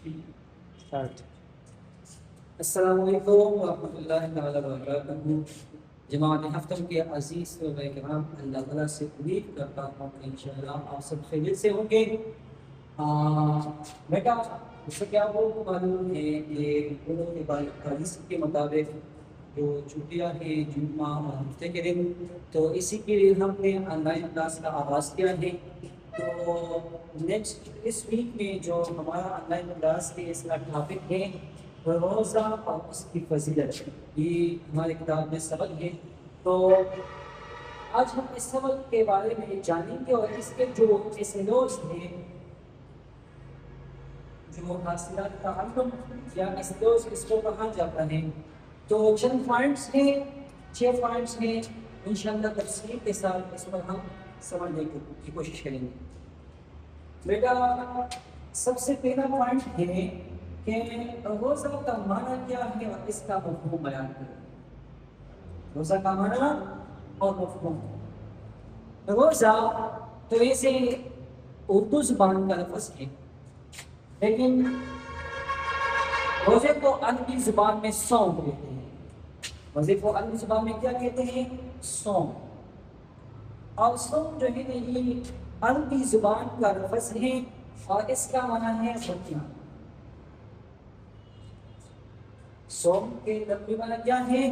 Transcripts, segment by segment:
Start. السلام علیکم ورحمۃ اللہ تعالیٰ وبرکاتہ۔ جماعت ہفتم کے عزیز طلباء کرام، اللہ تعالیٰ سے امید کرتا ہوں کہ انشاءاللہ آپ سب خیریت سے ہوں گے۔ بیٹا جیسا کہ آپ کو معلوم ہے کہ علوم پالیسی کے مطابق جو چھٹیاں ہیں جمعہ اور ہفتے کے دن، تو اسی کے لیے ہم نے آن لائن کلاس کا آغاز کیا ہے۔ تو نیکسٹ اس ویک میں جو ہمارا آن لائن کلاس کے اس کا ٹاپک ہے روزہ اور اس کی فضیلت، یہ ہماری کتاب میں سبق ہے۔ تو آج ہم اس سبق کے بارے میں جانیں گے اور اس کے جو ایسلوز ہیں، جو حاصلات تعلم یا ایسلوز اس کو کہا جاتا ہے، تو چند پوائنٹس ہیں، 6 پوائنٹس ہیں، انشاءاللہ تفصیل کے ساتھ اس پر ہم سمجھنے کی کوشش کریں گے۔ بیٹا سب سے پہلا پوائنٹ ہے کہ روزہ کا معنی کیا ہے اور اس کا مفہوم بیان کریں۔ روزہ کا معنی اور مفہوم۔ روزہ تو ویسے اردو زبان کا لفظ ہے، لیکن روزے کو عربی زبان میں صوم کہتے ہیں۔ روزے کو عربی زبان میں کیا کہتے ہیں؟ صوم۔ اور صوم جو ہے یہ عربی زبان کا لفظ ہے اور اس کا معنی ہے روکنا۔ صوم کے لفظی معنی کیا ہے؟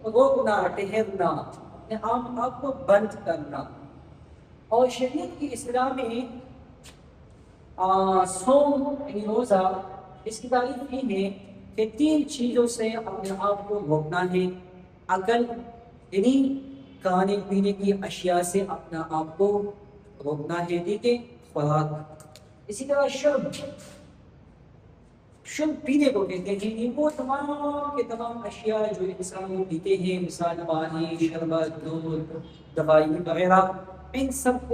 روکنا، ٹھہرنا، اپنے آپ کو بند کرنا۔ اور شریعت کی اصطلاح میں صوم یعنی روزہ، اس کی تعریف یہ ہے کہ 3 چیزوں سے اپنے آپ کو روکنا ہے۔ عقل یعنی کھانے پینے کی اشیاء سے اپنا آپ کو روکنا ہے، ٹھیک ہے، خوراک۔ اسی طرح شرب پینے کو کہتے ہیں، وہ تمام کے تمام اشیاء جو انسان پیتے ہیں، مثال پانی، شربت، دودھ، دوائی وغیرہ، ان سب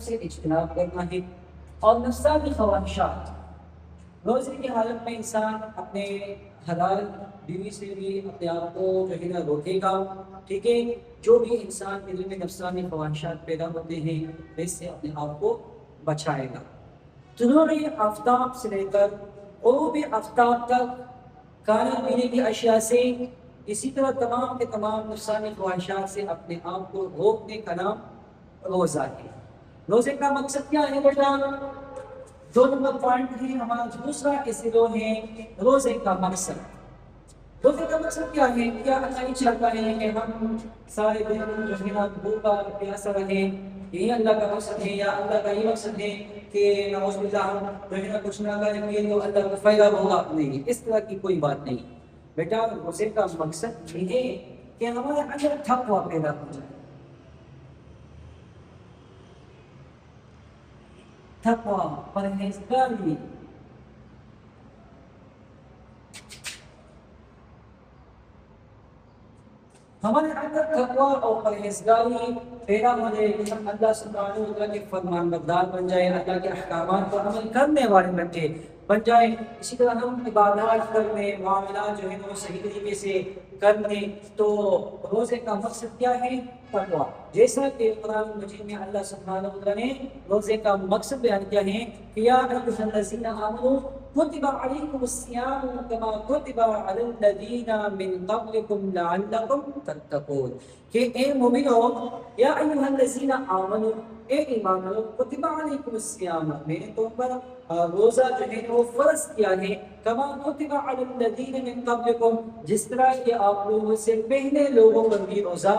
سے اجتناب کرنا ہے۔ اور نفسانی خواہشات، روزے کی حالت میں انسان اپنے حلال بیوی سے بھی اپنے آپ کو جو ہے نا روکے گا، ٹھیک ہے۔ جو بھی انسان کے دل میں نفسانی خواہشات پیدا ہوتے ہیں اس سے اپنے آپ کو بچائے گا۔ طلوع آفتاب سے لے کر غروب آفتاب تک کھانے پینے کی اشیاء سے، اسی طرح تمام کے تمام نفسانی خواہشات سے اپنے آپ کو روکنے کا نام روزہ ہے۔ روزے کا مقصد کیا ہے بیٹا؟ 2 نمبر پوائنٹ ہے ہمارا دوسرا ایسلو ہے روزے کا مقصد۔ روزے کا مقصد کیا ہے؟ کیا اللہ یہ چاہتا ہے کہ ہم سارے دن جو ہے نا بھوکا پیاسا رہیں؟ یہی اللہ کا مقصد ہے؟ یا اللہ کا یہ مقصد ہے کہ نعوذ باللہ ہم جو ہے نا کچھ نہ کریں گے تو اللہ کو فائدہ ہوگا؟ نہیں، اس طرح کی کوئی بات نہیں بیٹا۔ روزے کا مقصد یہ ہے کہ ہمارے اندر تقویٰ پیدا ہو جائے۔ تقویٰ، پرہیزگاری۔ ہمارے اندر تقویٰ اور پرہیزگاری پیدا ہو جائے کہ ہم اللہ سبحانہ و تعالیٰ کے فرمان بردار بن جائے، اللہ کے احکامات پر عمل کرنے والے بن جائے۔ اسی طرح ہم عبادات کرنے، معاملات جو ہے وہ صحیح طریقے سے کرنے۔ تو روزے کا مقصد کیا ہے؟ تقویٰ۔ جیسا کہ قرآن مجید میں اللہ سبحانہ و تعالیٰ نے روزے کا مقصد بیان کیا ہے کہ یا ایھا الذین آمنوا کتب علیکم الصیام کما کتب علی الذین من قبلکم لعلکم تتقون، کہ اے مومنو، یا ایھا الذین آمنوا، اے ایمان والو، کتب علیکم الصیام، میں نے تم پر روزہ جو ہے وہ فرض کیا ہے، کما کتب علی الذین من قبلکم، جس طرح کہ آپ لوگوں سے پہلے لوگوں پر بھی روزہ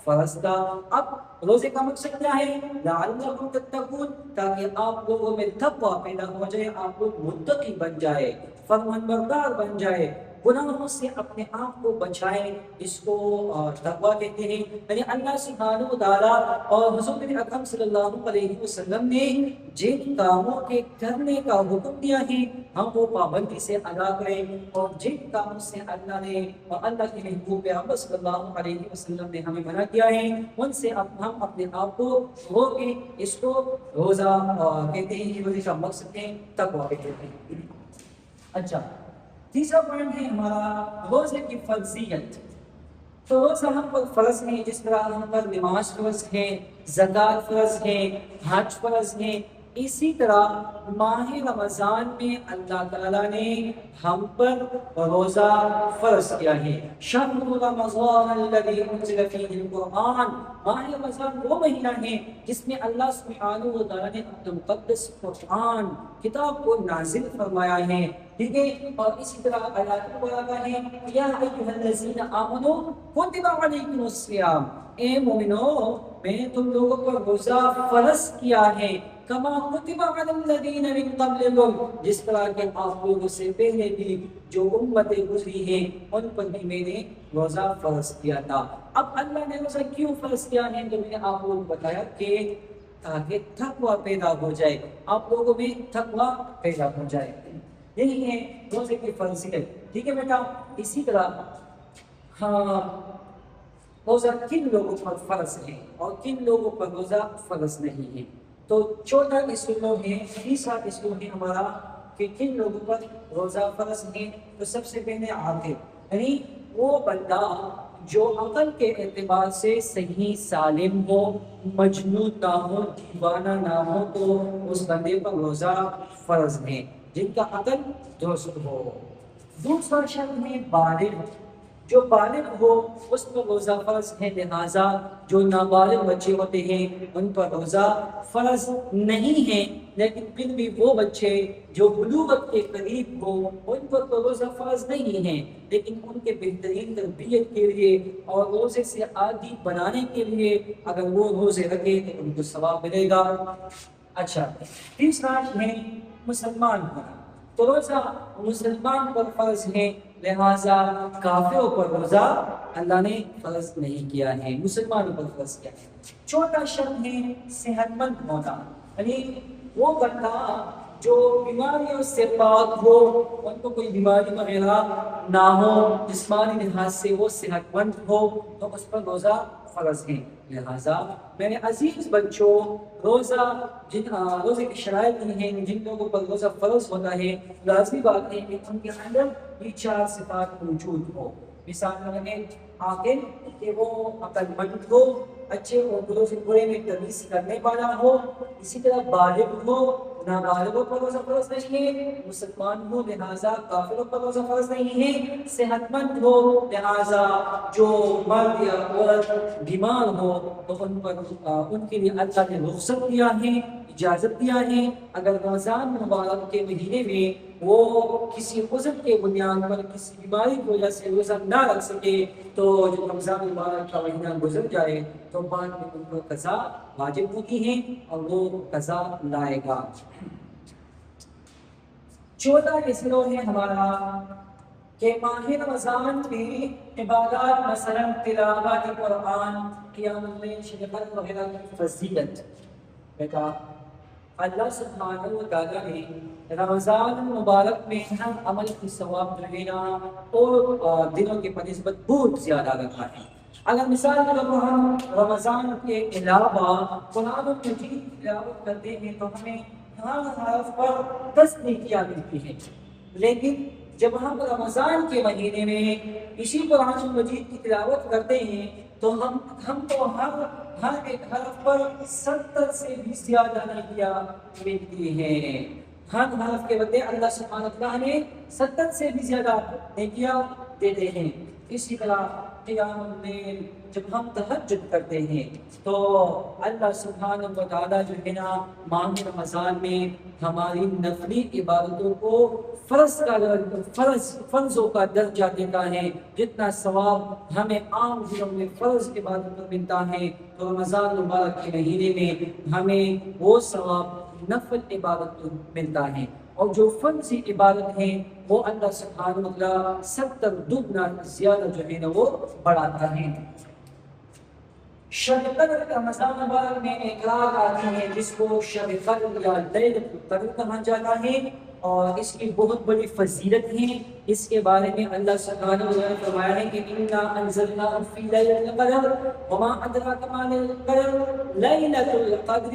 فرض تھا۔ اب روزے کا مقصد کیا ہے؟ لعلکم تتقون، تاکہ آپ لوگوں میں تقویٰ پیدا ہو جائے، آپ لوگ متقی بن جائے، فرمانبردار بن جائے، گناہوں سے اپنے آپ کو بچائیں۔ اس کو تقویٰ کہتے ہیں۔ یعنی اللہ سبحانہ و تعالیٰ اور حضور اکرم صلی اللہ علیہ وسلم نے جن کاموں کے کرنے کا حکم دیا ہے ہم وہ پابندی سے ادا کریں، اور جن کاموں سے اللہ نے اور اللہ کے محبوب پیغمبر صلی اللہ علیہ وسلم نے ہمیں منع کیا ہے ان سے ہم اپنے آپ کو روکیں۔ اس کو روزہ کہتے ہیں، روزے کا مقصد ہے تقویٰ کہتے ہیں۔ اچھا، تیسرا پوائنٹ ہے ہمارا روزے کی فرضیت۔ تو روزہ ہم پر فرض ہے، جس طرح ہم پر نماز فرض ہے، زکوٰۃ فرض ہے، حج فرض ہے، اسی طرح ماہ رمضان میں اللہ تعالیٰ نے ہم پر روزہ فرض کیا ہے۔ شہر رمضان الذی انزل فیہ القرآن، ماہ رمضان وہ مہینہ ہے جس میں اللہ سبحانہ و تعالیٰ نے اپنا مقدس قرآن کتاب کو نازل فرمایا ہے، ٹھیک ہے۔ اور اسی طرح آیات مبارکہ ہے یا ایھا الذین آمنوا کتب علیکم الصیام، اے مومنو میں نے تم لوگوں پر روزہ فرض کیا ہے، کما کتب علی الذین من قبلکم، جس طرح کہ آپ لوگوں سے پہلے بھی جو امتیں گزری ہیں ان پر بھی میں نے روزہ فرض کیا تھا۔ اب اللہ نے روزہ کیوں فرض کیا ہے؟ تو میں نے آپ لوگوں کو بتایا کہ تاکہ تقوی پیدا ہو جائے، آپ لوگوں میں تقوی پیدا ہو جائے، یہی ہے روزے کی فرضیت، ٹھیک ہے بیٹا۔ اسی طرح ہاں روزہ کن لوگوں پر فرض ہے اور کن لوگوں پر روزہ فرض نہیں ہے، تو چوتھا اصول ہے، تیسرا اصول ہے ہمارا کہ کن لوگوں پر روزہ فرض ہے۔ تو سب سے پہلے عاقل، یعنی وہ بندہ جو عقل کے اعتبار سے صحیح سالم ہو، مجنون نہ ہو، دیوانہ نہ ہو، تو اس بندے پر روزہ فرض ہے، جن کا عقل درست ہو۔ دوسرا شرط ہے بالغ، جو بالغ ہو اس پر روزہ فرض ہے، لہٰذا جو نابالغ بچے ہوتے ہیں ان پر روزہ فرض نہیں ہے، لیکن پھر بھی وہ بچے جو بلوغت کے قریب ہو ان پر تو روزہ فرض نہیں ہے، لیکن ان کے بہترین تربیت کے لیے اور روزے سے عادی بنانے کے لیے اگر وہ روزے رکھے تو ان کو ثواب ملے گا۔ اچھا، تیسرا ہے مسلمان ہونا، تو روزہ مسلمان پر فرض ہے، لہٰذا کافروں پر روزہ اللہ نے فرض نہیں کیا ہے، مسلمانوں پر فرض کیا ہے۔ چوتھا شرط ہے صحت مند ہونا، یعنی وہ بندہ جو بیماریوں سے پاک ہو، ان کو کوئی بیماری وغیرہ نہ ہو، جسمانی لحاظ سے وہ صحت مند ہو تو اس پر روزہ فرض ہے۔ لہٰذا میرے عزیز بچوں، روزے کی شرائط نہیں ہے، جن لوگوں پر روزہ فرض ہوتا ہے لازمی بات ہے کہ ان کے اندر یہ چار صفات موجود ہو۔ مثال میں عاقل کہ وہ عقل مند ہو، اچھے اور برے سے برے میں تمیز کرنے والا ہو، اسی طرح بالغ ہو، نابالغوں پر روزہ فرض نہیں ہے، مسلمان ہو لہٰذا کافروں پر روزہ فرض نہیں ہے، صحت مند ہو لہٰذا جو مرد یا عورت بیمار ہو تو ان کے لیے اللہ نے رخصت دیا ہے، اجازت دیا ہے، اگر رمضان مبارک کے مہینے میں وہ کسی عذر کے بنیاد پر کسی بیماری کی وجہ سے روزہ نہ رکھ سکے تو جب رمضان مبارک کا مہینہ گزر جائے تو بعد میں ان کو قضا واجب ہوتی ہے اور وہ قضا لائے گا۔ چوتھا اصول ہے ہمارا کہ ماہ رمضان میں عبادات مثلا تلاوت قرآن، قیام اللیل، شب قدر وغیرہ کی فضیلت، بیٹا اللہ سبحانہ و تعالیٰ نے رمضان مبارک میں ہر عمل کی ثواب رہنا اور دنوں کے بنسبت بہت زیادہ رکھا ہے۔ اگر مثال کے طور پر ہم رمضان کے علاوہ قرآن مجید کی تلاوت کرتے ہیں تو ہمیں ہر حرف پر 10 نیکیاں ملتی ہیں، لیکن جب ہم رمضان کے مہینے میں اسی قرآن مجید کی تلاوت کرتے ہیں تو ہم کو ہر ایک حرف پر 70 سے بھی زیادہ نیکیاں ملتی ہیں۔ ہر حرف کے بدلے اللہ سبحانہ وتعالیٰ نے 70 سے بھی زیادہ نیکیاں دیتے ہیں۔ اسی طرح قیام اللیل، جب ہم تہجد کرتے ہیں تو اللہ سبحانہ وتعالیٰ جو ہے نا ماہ رمضان میں ہماری نفلی عبادتوں کو فرضوں کا درجہ دیتا ہے، جتنا ثواب ہمیں عام دنوں میں فرض عبادت پر ملتا ہے تو رمضان مبارک کے مہینے میں ہمیں وہ ثواب نفل عبادت پر ملتا ہے، اور جو فرض عبادت ہے وہ اللہ سبحانہ وتعالیٰ 70 دگنا زیادہ جو ہے نا وہ بڑھاتا ہے۔ شب قدر رمضان مبارک میں ایک رات آتی ہے جس کو شب قدر یا لیلۃ القدر کہا جاتا ہے، اور اس کی بہت بڑی فضیلت ہے۔ اس کے بارے میں اللہ سبحانہ وتعالیٰ نے فرمایا ہے کہ اِنَّا أَنزَلْنَاهُ فِي لَيْلَةِ الْقَدْرِ وَمَا أَدْرَاكَ مَا لَيْلَةُ الْقَدْرِ لَيْلَةُ الْقَدْرِ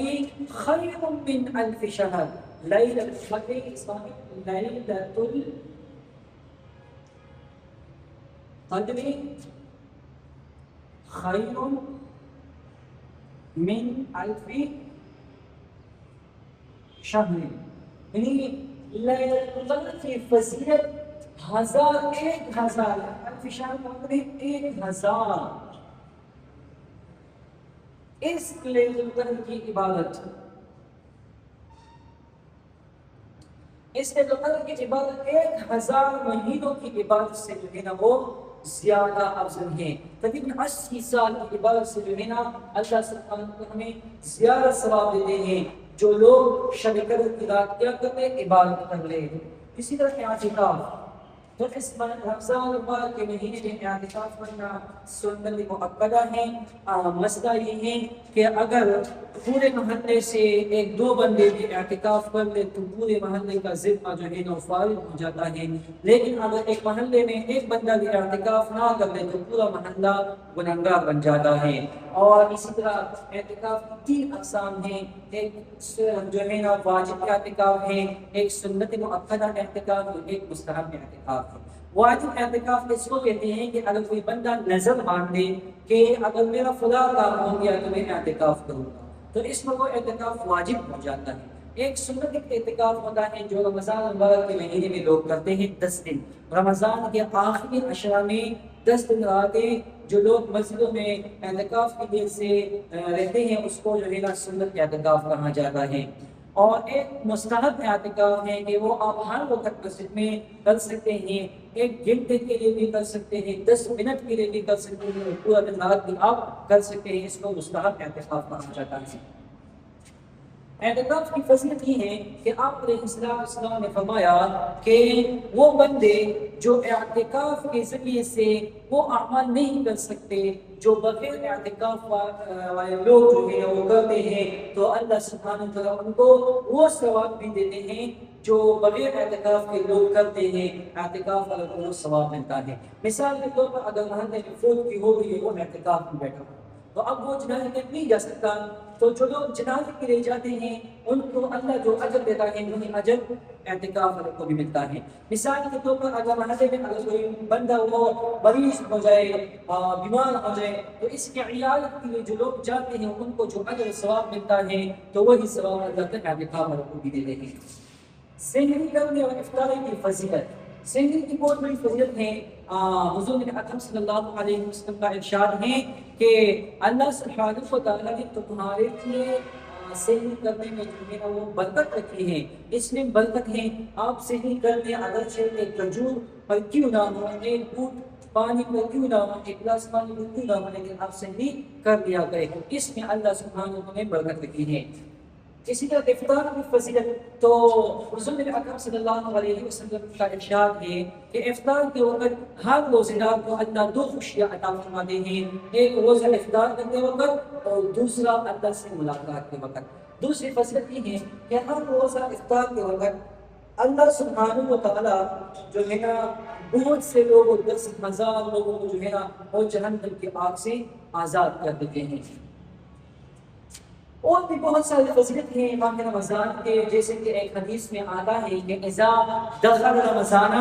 خَيْرٌ مِّنْ أَلْفِ شَهْرٍ۔ لَيْلَةُ الْقَدْرِ اس میں لَيْلَةُ الْقَدْرِ خَيْرٌ من ألف شهر یعنی لیلۃ القدر کی فضیلت 1000 الف شہر مطلب 1000 اس لیلۃ القدر کی عبادت، اس لیلۃ القدر کی عبادت 1000 مہینوں کی عبادت سے جو ہے نا وہ زیادہ افضل ہے. تقریباً 80 سال کی عبادت سے جو ہے نا اللہ سبحانہ وتعالی ہمیں زیادہ ثواب دیتے ہیں جو لوگ شب قدر کی رات کیا کرتے عبادت کر لے. اسی طرح اعتکاف، تو اس رمضان المبارک کے مہینے میں اعتکاف کرنا سنت مؤکدہ ہے. مسئلہ یہ ہے کہ اگر پورے محلے سے 1-2 بندے بھی اعتکاف کر لے تو پورے محلے کا ذمہ جو ہے نا فارغ ہو جاتا ہے، لیکن اگر ایک محلے میں ایک بندہ بھی اعتکاف نہ کر لے تو پورا محلہ گنہگار بن جاتا ہے. اور اسی طرح اعتکاف کی 3 اقسام ہیں، ایک جو ہے نا واجب اعتکاف ہے، ایک سنت مؤکدہ اعتکاف اور ایک مستحب اعتکاف ہے. واجب اعتکاف اس کو کہتے ہیں کہ اگر کوئی بندہ نظر مان لے کہ اگر میرا فلاں کام ہو گیا تو میں اعتکاف کروں گا تو اس میں وہ اعتکاف واجب ہو جاتا ہے. ایک سنت اعتکاف ہوتا ہے جو رمضان المبارک کے مہینے میں لوگ کرتے ہیں 10 دن. رمضان کے آخری عشرہ میں 10 دن راتیں جو لوگ مسجدوں میں اعتکاف کے لیے سے رہتے ہیں اس کو جو ہے نا سنت اعتکاف کہا جاتا ہے. اور ایک مستحب اعتکاف ہے کہ وہ آپ ہر وقت مسجد میں کر سکتے ہیں، 1 گھنٹے کے لیے بھی کر سکتے ہیں، 10 منٹ کے لیے بھی کر سکتے ہیں، پورا دن رات بھی آپ کر سکتے ہیں. اس کو مستحب اعتکاف کہا جاتا ہے. اعتکاف کی فضیلت یہ ہے کہ آپ علیہ السلام نے فرمایا کہ وہ بندے جو اعتکاف کے ذریعے سے وہ اعمال نہیں کر سکتے جو بغیر اعتکاف والے لوگ جو ہیں وہ کرتے ہیں تو اللہ سبحانہ وتعالی ان کو وہ ثواب بھی دیتے ہیں جو بغیر اعتکاف کے لوگ کرتے ہیں. اعتکاف والوں کو وہ ثواب ملتا ہے. مثال کے طور پر اگر محلے میں فوت کی ہو گئی ہے وہ اعتکاف میں بیٹھا تو اب وہ جنازے میں نہیں جا سکتا تو جو لوگ جنازے کے لیے جاتے ہیں ان کو اللہ جو اجر دیتا ہے وہی اجر اعتکاف والوں کو بھی ملتا ہے. مثال کے طور پر اگر محلے میں اگر کوئی بندہ وہ مریض ہو جائے بیمار ہو جائے تو اس کے علاج کے لیے جو لوگ جاتے ہیں ان کو جو اجر ثواب ملتا ہے تو وہی ثواب اللہ تعالیٰ اعتکاف والوں کو بھی دیتے ہیں. سحری کرنے اور افطاری کی فضیلت، سحری کی بہت بڑی فضیلت ہے. حضور نبی اکرم صلی اللہ علیہ وسلم کا ارشاد ہے کہ اللہ سبحانہ و تعالیٰ نے تمہارے لیے سحری کرنے میں جو ہے وہ برکت رکھی ہے. اس میں برکت ہے آپ سحری کرنے اگرچہ ایک کھجور پر کیوں نہ ہو، 1 گھونٹ پانی پر کیوں نہ ہو، 1 گلاس پانی پر کیوں نہ ہو، لیکن آپ سحری کر لیا کریں. اس میں اللہ سبحانہ و تعالیٰ نے برکت رکھی ہے. اسی طرح افطار کی فضیلت تو حضور نبی اکرم صلی اللہ علیہ وسلم کا ارشاد ہے کہ افطار کے وقت ہر روزہ دار کو اللہ 2 خوشیاں عطا فرماتے ہیں، ایک روزہ افطار کرتے وقت اور دوسرا اللہ سے ملاقات کے وقت. دوسری فضیلت یہ ہے کہ ہر روزہ افطار کے وقت اللہ سبحانہ و تعالیٰ جو ہے نا بہت سے لوگوں 10,000 لوگوں کو جو ہے نا وہ جہنم کی آگ سے آزاد کر دیتے ہیں. اور بھی بہت ساری فضیلت ہیں ماہ رمضان کے، جیسے کہ ایک حدیث میں آتا ہے کہ اذا دخل رمضان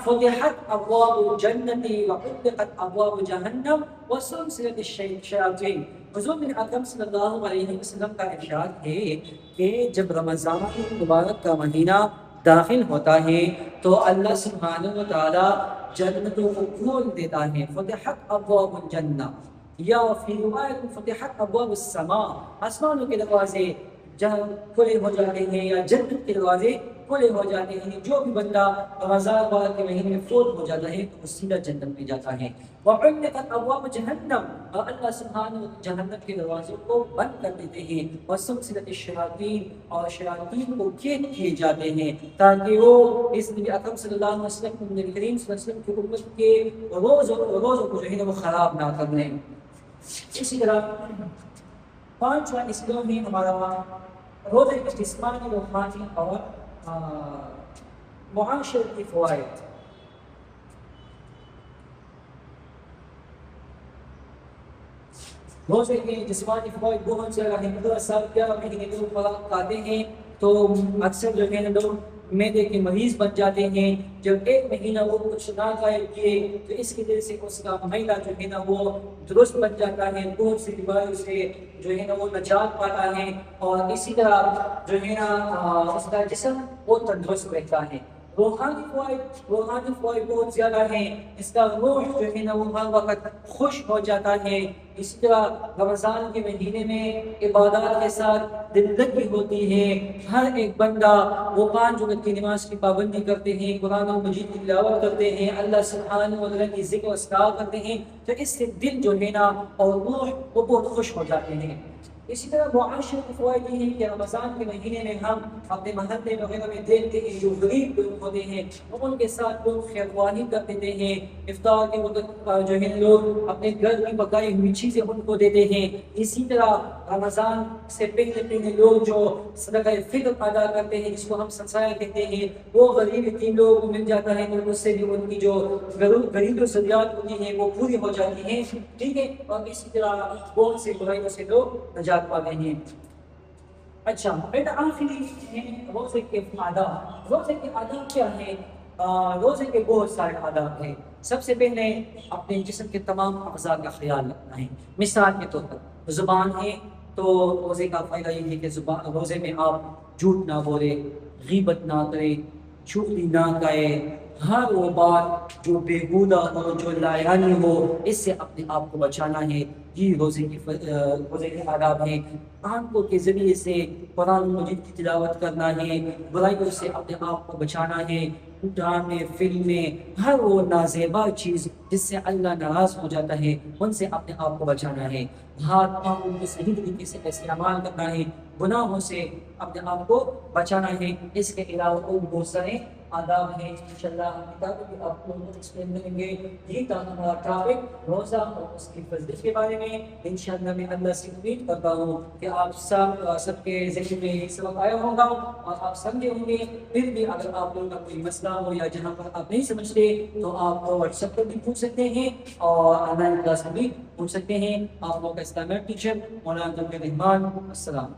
فتحت ابواب الجنت وغلقت ابواب جہنم وسلسلت الشیاطین. حضور بن اکرم صلی اللہ علیہ وسلم کا ارشاد ہے کہ جب رمضان مبارک کا مہینہ داخل ہوتا ہے تو اللہ سبحانہ و تعالی جنتوں کو کھول دیتا ہے. فتحت ابواب الجنہ یا فی روایت فتحت ابواب السماء، آسمانوں کے دروازے جہاں کھلے ہو جاتے ہیں یا جنت کے دروازے کھلے ہو جاتے ہیں. جو بھی بندہ رمضان مبارک کے مہینے میں فوت ہو جاتا ہے تو وہ سیدھا جنت میں جاتا ہے. وغلقت ابواب جہنم، اور اللہ سبحانہ جہنم کے دروازوں کو بند کر دیتے ہیں. وسلسلت الشیاطین، اور شیاطین کو کھینچ کیے جاتے ہیں تاکہ وہ اس نبی اکرم صلی اللہ علیہ وسلم نبی کریم صلی اللہ علیہ وسلم کی امت کے روزوں کو جو ہے وہ خراب نہ کر لیں. اسی طرح 5واں اسلام میں ہمارا روزے کے جسمانی روحانی اور معاشرت کی فوائد. روزے کے جسمانی فوائد بہت زیادہ ہیں. 10 سال کیا مہینے لوگ خوراک کھاتے ہیں تو تو اکثر جو ہے نا لوگ معدے کے مریض بن جاتے ہیں. جب ایک مہینہ وہ کچھ نہ کھائے پیے تو اس کی وجہ سے اس کا معدہ جو ہے نا وہ درست بن جاتا ہے, بہت سی بیماریوں سے جو ہے نا وہ نجات پاتا ہے, اور اسی طرح جو ہے نا اس کا جسم وہ تندرست رہتا ہے. روحانی فوائد بہت زیادہ ہیں. اس کا روح جو ہے نا وہ ہر وقت خوش ہو جاتا ہے. اسی طرح رمضان کے مہینے میں عبادات کے ساتھ دل لگی ہوتی ہے. ہر ایک بندہ وہ 5 وقت کی نماز کی پابندی کرتے ہیں, قرآن مجید کی تلاوت کرتے ہیں, اللہ سبحانہ و تعالیٰ کی ذکر و اذکار کرتے ہیں, تو اس سے دل جو ہے نا اور روح وہ بہت خوش ہو جاتے ہیں. اسی طرح معاشرے کے فوائد یہ ہیں کہ رمضان کے مہینے میں ہم اپنے محلے وغیرہ میں دیکھتے ہیں جو غریب لوگ ہوتے ہیں ان کے ساتھ لوگ خیرخواہی کر دیتے ہیں. افطار کے وقت جو ہے لوگ اپنے گھر کی پکائی ہوئی چیزیں ان کو دیتے ہیں. اسی طرح رمضان سے پہلے لوگ جو صدقہ فطر ادا کرتے ہیں جس کو ہم سنسایا کہتے ہیں, وہ غریب یتیم لوگوں کو مل جاتا ہے اور اس سے بھی ان کی جو غریب و ضروریات ہوتی ہیں وہ پوری ہو جاتی ہیں. ٹھیک ہے, اور اسی طرح بہت سے برائیوں سے لوگ نجات پاتے ہیں. اچھا بیٹا آخری ہے روزے کے آداب. روزے کے آداب کیا ہیں؟ روزے کے بہت سارے آداب ہیں. سب سے پہلے اپنے جسم کے تمام اعضاء کا خیال رکھنا ہے. مثال کے طور پر زبان ہے تو روزے کا فائدہ یہ ہے کہ روزے میں آپ جھوٹ نہ بولے, غیبت نہ کرے, چغلی نہ گائے, ہر وہ بات جو بےہودہ ہو, جو لایانی ہو, اس سے اپنے آپ کو بچانا ہے. یہ روزے کے آداب ہیں. آنکھوں کے ذریعے سے قرآن مجید کی تلاوت کرنا ہے, برائیوں سے اپنے آپ کو بچانا ہے. ڈرامے, فلمیں, ہر وہ نازیبا چیز جس سے اللہ ناراض ہو جاتا ہے ان سے اپنے آپ کو بچانا ہے. ہاتھ پاؤں کو صحیح طریقے سے استعمال کرنا ہے, گناہوں سے اپنے آپ کو بچانا ہے. اس کے علاوہ اور بہت سارے آداب ہیں. انشاءاللہ کتابوں بھی آپ کو ایکسپلین کریں گے. یہ تھا ہمارا ٹاپک روزہ اور اس کی فضیلت کے بارے میں. انشاءاللہ میں اللہ سے امید کرتا ہوں کہ آپ سب کے ذہن میں یہ سبق آیا ہوگا اور آپ سمجھے ہوں گے. پھر بھی اگر آپ لوگوں کا کوئی مسئلہ ہو یا جہاں پر آپ نہیں سمجھتے تو آپ واٹس ایپ پر بھی پوچھ سکتے ہیں اور آن لائن کلاس میں بھی پوچھ سکتے ہیں. آپ لوگوں کا اسلامیہ ٹیچر مولانا عبد الرحمان. السلام.